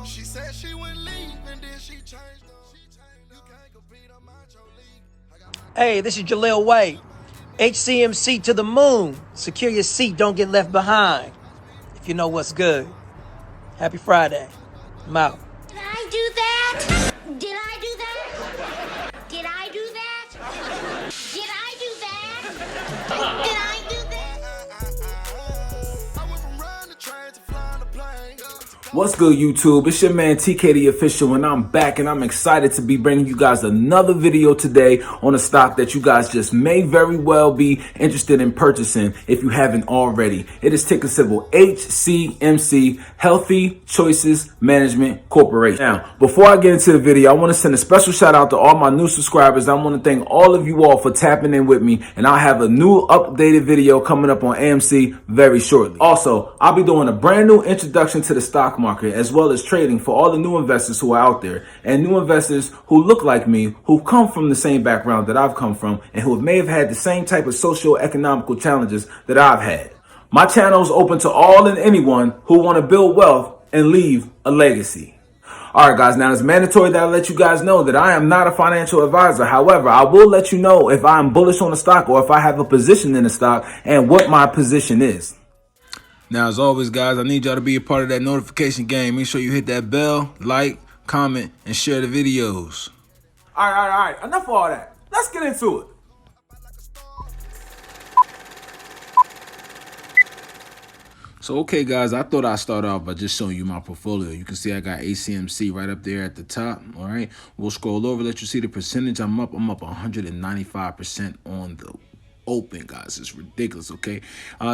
She said she wouldn't leave, and then she changed up. You can't compete on macho league. Hey, this is Jaleel White. HCMC to the moon. Secure your seat, don't get left behind. If you know what's good. Happy Friday. I'm out. Did I do that? Did I do that? Did I do that? Did I do that? Did I do that? I went from riding the train to flying the plane. What's good, YouTube? It's your man TK the Official, and I'm back, and I'm excited to be bringing you guys another video today on a stock that you guys just may very well be interested in purchasing if you haven't already. It is ticker symbol HCMC, Healthy Choices Management Corporation. Now, before I get into the video, I want to send a special shout out to all my new subscribers. I want to thank all of you all for tapping in with me, and I'll have a new updated video coming up on AMC very shortly. Also, I'll be doing a brand new introduction to the stock market as well as trading for all the new investors who are out there and new investors who look like me, who come from the same background that I've come from and who may have had the same type of socio-economical challenges that I've had. My channel is open to all and anyone who want to build wealth and leave a legacy. All right, guys, now it's mandatory that I let you guys know that I am not a financial advisor. However, I will let you know if I'm bullish on a stock or if I have a position in the stock and what my position is. Now, as always, guys, I need y'all to be a part of that notification game. Make sure you hit that bell, like, comment, and share the videos. All right. Enough of all that. Let's get into it. So, okay, guys, I thought I'd start off by just showing you my portfolio. You can see I got HCMC right up there at the top, all right? We'll scroll over, let you see the percentage. I'm up 195% on the open, guys. It's ridiculous. Okay,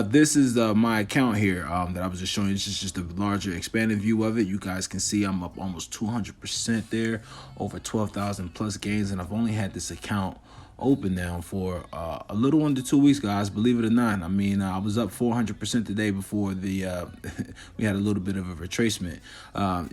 this is my account here that I was just showing you. This is just a larger expanded view of it. You guys can see I'm up almost 200% there, over 12,000 plus gains, and I've only had this account open now for a little under 2 weeks, guys. Believe it or not. I mean, I was up 400% today before the we had a little bit of a retracement.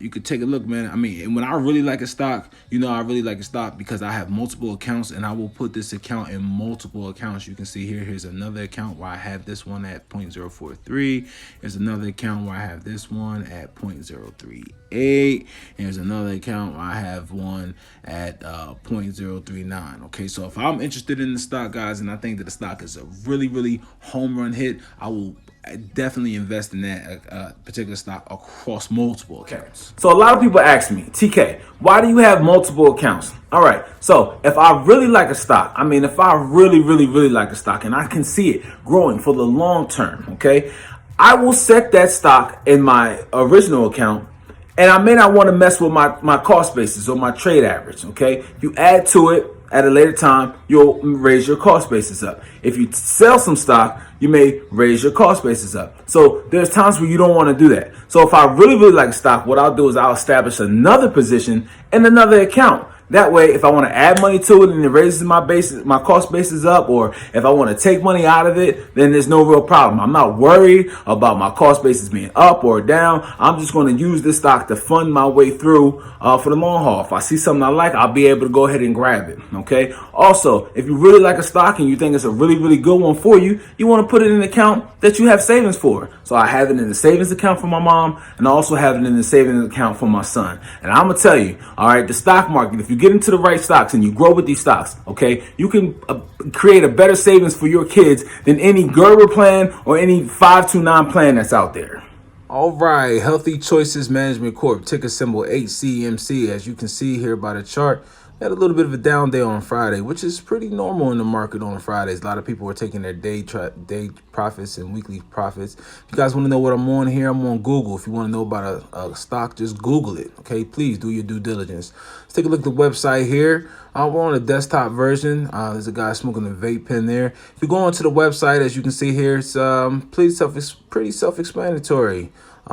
You could take a look, man. I mean, when I really like a stock, you know, I really like a stock because I have multiple accounts, and I will put this account in multiple accounts. You can see here, here's another account where I have this one at 0.043. Here's another account where I have this one at 0.038. Here's another account where I have one at 0.039. Okay, so if I'm interested in the stock, guys, and I think that the stock is a really home run hit, I will definitely invest in that particular stock across multiple accounts. So a lot of people ask me, TK, why do you have multiple accounts? All right, so if I really like a stock, I mean, if I really like a stock and I can see it growing for the long term, okay, I will set that stock in my original account, and I may not want to mess with my cost basis or my trade average, okay? If you add to it at a later time, you'll raise your cost basis up. If you sell some stock, you may raise your cost basis up. So there's times where you don't want to do that. So if I really like stock, what I'll do is I'll establish another position in another account. That way, if I want to add money to it and it raises my cost basis up, or if I want to take money out of it, then there's no real problem. I'm not worried about my cost basis being up or down. I'm just going to use this stock to fund my way through for the long haul. If I see something I like, I'll be able to go ahead and grab it. Okay. Also, if you really like a stock and you think it's a really good one for you, you want to put it in an account that you have savings for. So I have it in the savings account for my mom, and I also have it in the savings account for my son. And I'm gonna tell you, all right, the stock market, if you get into the right stocks and you grow with these stocks, okay, you can create a better savings for your kids than any Gerber plan or any 529 plan that's out there. All right, Healthy Choices Management Corp, ticker symbol HCMC. As you can see here by the chart, we had a little bit of a down day on Friday, which is pretty normal in the market on Fridays. A lot of people are taking their day profits and weekly profits. If you guys want to know what I'm on here, I'm on Google. If you want to know about a stock, just Google it. Okay, please do your due diligence. Let's take a look at the website here. We're on the desktop version. There's a guy smoking a vape pen there. If you go onto the website, as you can see here, it's pretty self-explanatory.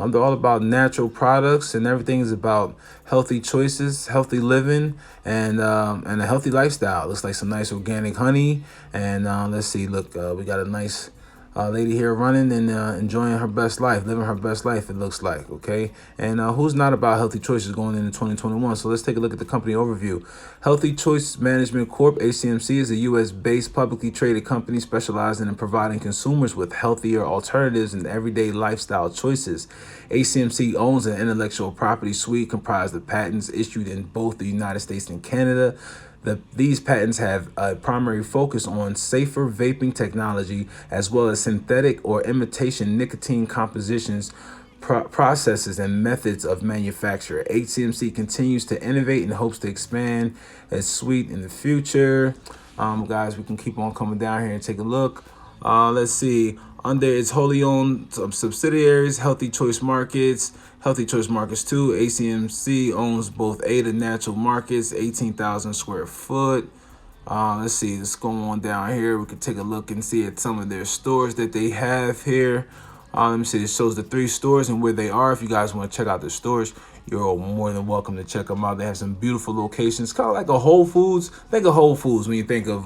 They're all about natural products, and everything is about healthy choices, healthy living, and a healthy lifestyle. Looks like some nice organic honey. And let's see, look, we got a nice lady here running and enjoying her best life, living her best life, it looks like, okay? And who's not about healthy choices going into 2021? So let's take a look at the company overview. Healthy Choice Management Corp, HCMC, is a U.S.-based publicly traded company specializing in providing consumers with healthier alternatives and everyday lifestyle choices. HCMC owns an intellectual property suite comprised of patents issued in both the United States and Canada. These patents have a primary focus on safer vaping technology as well as synthetic or imitation nicotine compositions, processes, and methods of manufacture. HCMC continues to innovate and hopes to expand its suite in the future. Guys, we can keep on coming down here and take a look. Let's see. Under its wholly owned subsidiaries, Healthy Choice Markets 2, HCMC owns both Ada Natural Markets, 18,000 square foot. Let's see, let's go on down here. We can take a look and see at some of their stores that they have here. Let me see, it shows the 3 stores and where they are. If you guys want to check out their stores, you're more than welcome to check them out. They have some beautiful locations, kind of like a Whole Foods. Think of Whole Foods when you think of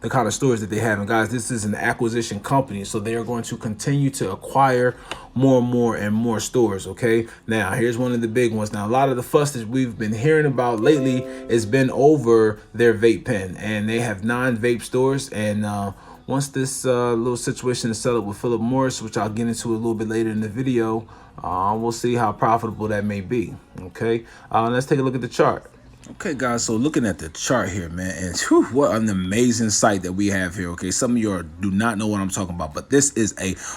the kind of stores that they have. And guys, this is an acquisition company, so they are going to continue to acquire more and more stores, okay? Now, here's one of the big ones. Now, a lot of the fuss that we've been hearing about lately has been over their vape pen, and they have 9 vape stores. And once this little situation is set up with Philip Morris, which I'll get into a little bit later in the video, we'll see how profitable that may be. Okay, let's take a look at the chart. Okay, guys, so looking at the chart here, man, and whew, what an amazing sight that we have here, okay? Some of you do not know what I'm talking about, but this is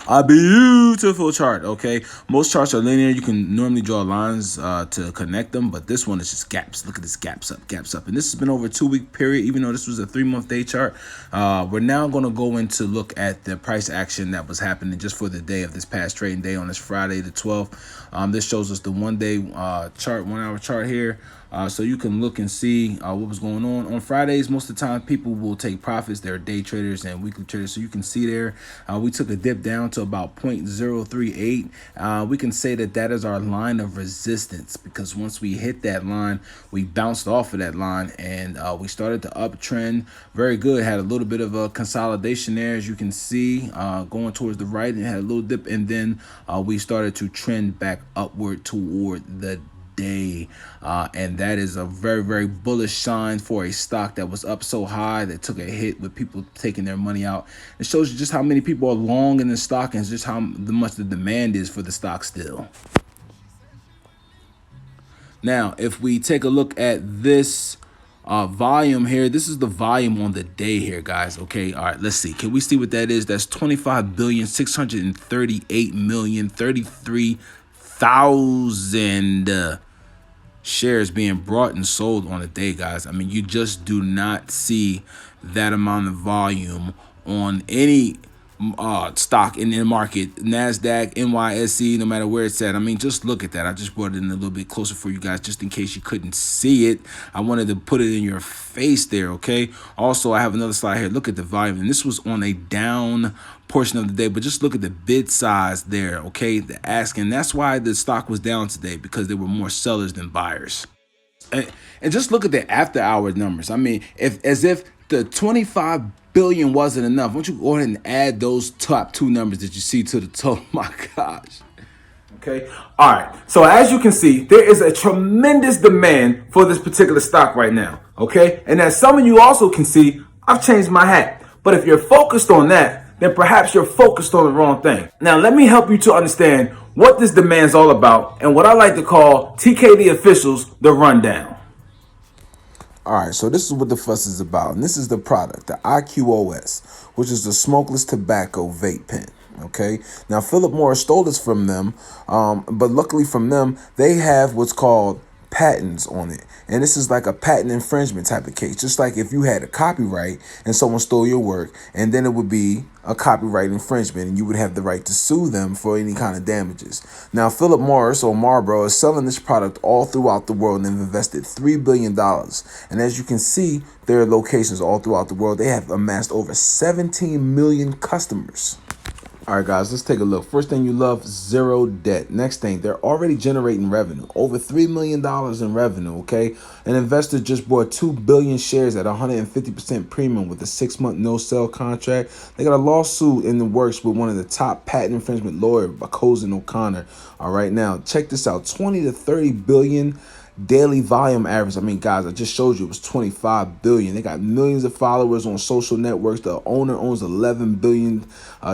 a beautiful chart, okay? Most charts are linear. You can normally draw lines to connect them, but this one is just gaps. Look at this, gaps up. And this has been over a 2-week period, even though this was a 3-month day chart. We're now going to go in to look at the price action that was happening just for the day of this past trading day on this Friday the 12th. This shows us the 1-day chart, 1-hour chart here. So you can look and see what was going on. On Fridays, most of the time, people will take profits. They're day traders and weekly traders. So you can see there, we took a dip down to about 0.038. We can say that that is our line of resistance, because once we hit that line, we bounced off of that line and we started to uptrend. Very good. Had a little bit of a consolidation there, as you can see, going towards the right, and had a little dip. And then we started to trend back upward toward the day, and that is a very bullish sign for a stock that was up so high that took a hit with people taking their money out. It shows you just how many people are long in the stock and just how much the demand is for the stock still. Now, if we take a look at this volume here, this is the volume on the day here, guys. Okay, all right, let's see. Can we see what that is? That's 25,638,033,000 shares being brought and sold on a day, guys. I mean, you just do not see that amount of volume on any stock in the market, NASDAQ, NYSE, no matter where it's at. I mean, just look at that. I just brought it in a little bit closer for you guys, just in case you couldn't see it. I wanted to put it in your face there, okay? Also, I have another slide here. Look at the volume, and this was on a down portion of the day, but just look at the bid size there, okay? The ask, and that's why the stock was down today, because there were more sellers than buyers. And just look at the after hours numbers. I mean, as if the 25 billion wasn't enough, why don't you go ahead and add those top 2 numbers that you see to the total? My gosh. Okay. All right. So as you can see, there is a tremendous demand for this particular stock right now. Okay. And as some of you also can see, I've changed my hat. But if you're focused on that, then perhaps you're focused on the wrong thing. Now, let me help you to understand what this demand is all about and what I like to call TKD officials, the rundown. All right, so this is what the fuss is about, and this is the product, the IQOS, which is the smokeless tobacco vape pen. Okay, now Philip Morris stole this from them, but luckily from them, they have what's called patents on it. And this is like a patent infringement type of case, just like if you had a copyright and someone stole your work, and then it would be a copyright infringement and you would have the right to sue them for any kind of damages. Now, Philip Morris or Marlboro is selling this product all throughout the world and they've invested $3 billion. And as you can see, there are locations all throughout the world. They have amassed over 17 million customers. All right, guys, let's take a look. First thing you love, zero debt. Next thing, they're already generating revenue, over $3 million in revenue, okay? An investor just bought 2 billion shares at 150% premium with a 6-month no-sell contract. They got a lawsuit in the works with one of the top patent infringement lawyers, Bacosin O'Connor. All right, now, check this out, 20 to 30 billion daily volume average. I mean, guys, I just showed you it was 25 billion. They got millions of followers on social networks. The owner owns 11 billion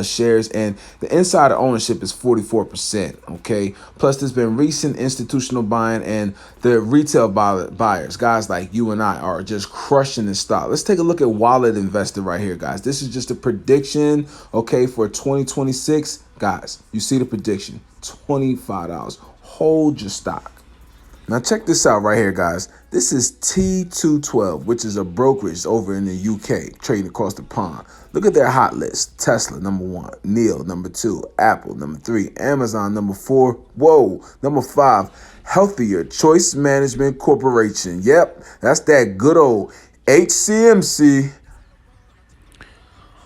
shares, and the insider ownership is 44%. Okay. Plus, there's been recent institutional buying, and the retail buyers, guys like you and I, are just crushing the stock. Let's take a look at Wallet Investor right here, guys. This is just a prediction, okay, for 2026. Guys, you see the prediction, $25. Hold your stock. Now check this out right here, guys. This is T212, which is a brokerage over in the UK, trading across the pond. Look at their hot list. Tesla, number 1. Neil, number 2. Apple, number 3. Amazon, number 4. Whoa, number 5. Healthier Choice Management Corporation. Yep, that's that good old HCMC.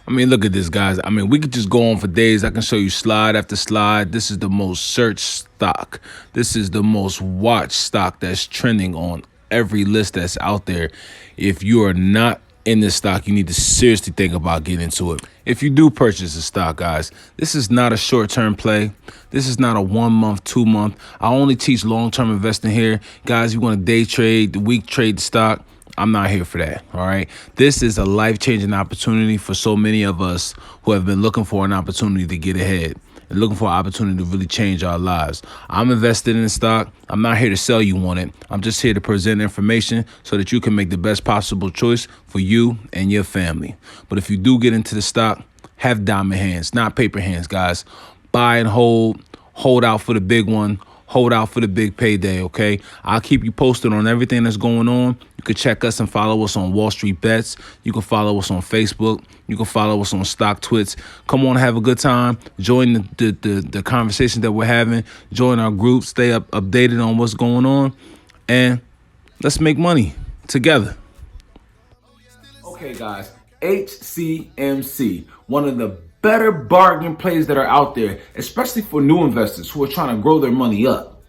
I mean, look at this, guys. I mean, we could just go on for days. I can show you slide after slide. This is the most searched stock. This is the most watched stock that's trending on every list that's out there. If you are not in this stock, you need to seriously think about getting into it. If you do purchase a stock, guys, this is not a short-term play. This is not a 1 month, 2 month. I only teach long-term investing here. Guys, you want to day trade, the week trade the stock, I'm not here for that, all right? This is a life-changing opportunity for so many of us who have been looking for an opportunity to get ahead and looking for an opportunity to really change our lives. I'm invested in stock. I'm not here to sell you on it. I'm just here to present information so that you can make the best possible choice for you and your family. But if you do get into the stock, have diamond hands, not paper hands, guys. Buy and hold out for the big one. Hold out for the big payday, okay? I'll keep you posted on everything that's going on. You can check us and follow us on Wall Street Bets. You can follow us on Facebook. You can follow us on Stock Twits. Come on, have a good time. Join the conversation that we're having. Join our group. Stay updated on what's going on. And let's make money together. Okay, guys. HCMC, one of the better bargain plays that are out there, especially for new investors who are trying to grow their money up.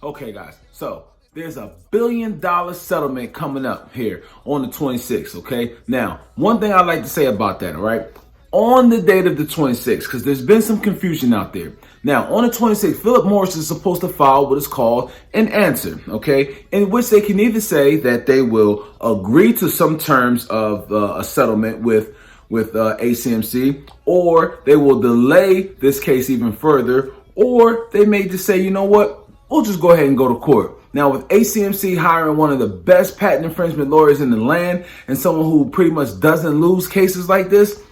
Okay, guys, so there's a $1 billion settlement coming up here on the 26th, okay? Now, one thing I'd like to say about that, all right? On the date of the 26th, because there's been some confusion out there. Now, on the 26th, Philip Morris is supposed to file what is called an answer, okay? In which they can either say that they will agree to some terms of a settlement with HCMC, or they will delay this case even further, or they may just say, you know what, we'll just go ahead and go to court. Now, with HCMC hiring one of the best patent infringement lawyers in the land and someone who pretty much doesn't lose cases like this,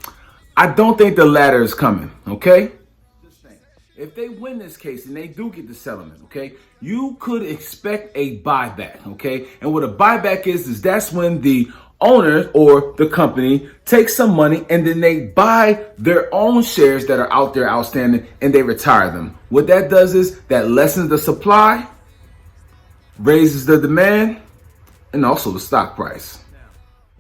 I don't think the latter is coming, okay? If they win this case and they do get the settlement, okay, you could expect a buyback, okay? And what a buyback is that's when the owner or the company takes some money and then they buy their own shares that are out there outstanding and they retire them. What that does is that lessens the supply, raises the demand, and also the stock price.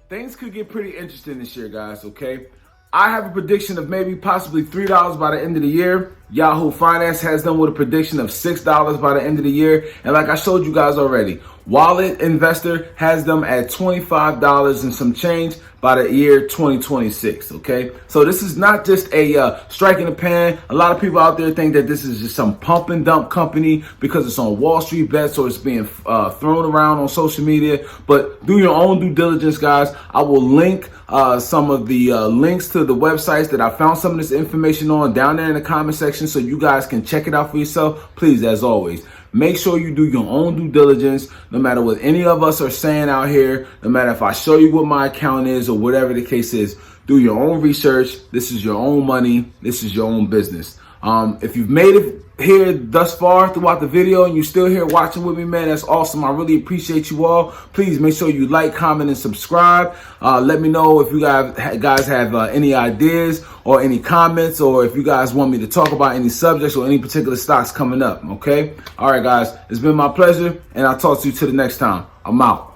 Things could get pretty interesting this year, guys, okay? I have a prediction of maybe possibly $3 by the end of the year. Yahoo Finance has them with a prediction of $6 by the end of the year. And like I showed you guys already, Wallet Investor has them at $25 and some change by the year 2026, okay? So this is not just a strike in the pan. A lot of people out there think that this is just some pump and dump company because it's on Wall Street Bets or it's being thrown around on social media. But do your own due diligence, guys. I will link some of the links to the websites that I found some of this information on down there in the comment section so you guys can check it out for yourself. Please, as always, make sure you do your own due diligence, no matter what any of us are saying out here, no matter if I show you what my account is or whatever the case is. Do your own research. This is your own money. This is your own business. If you've made it here thus far throughout the video and you're still here watching with me, man, that's awesome. I really appreciate you all. Please make sure you like, comment, and subscribe. Let me know if you guys have any ideas or any comments, or if you guys want me to talk about any subjects or any particular stocks coming up, okay? All right, guys, it's been my pleasure, and I'll talk to you till the next time. I'm out.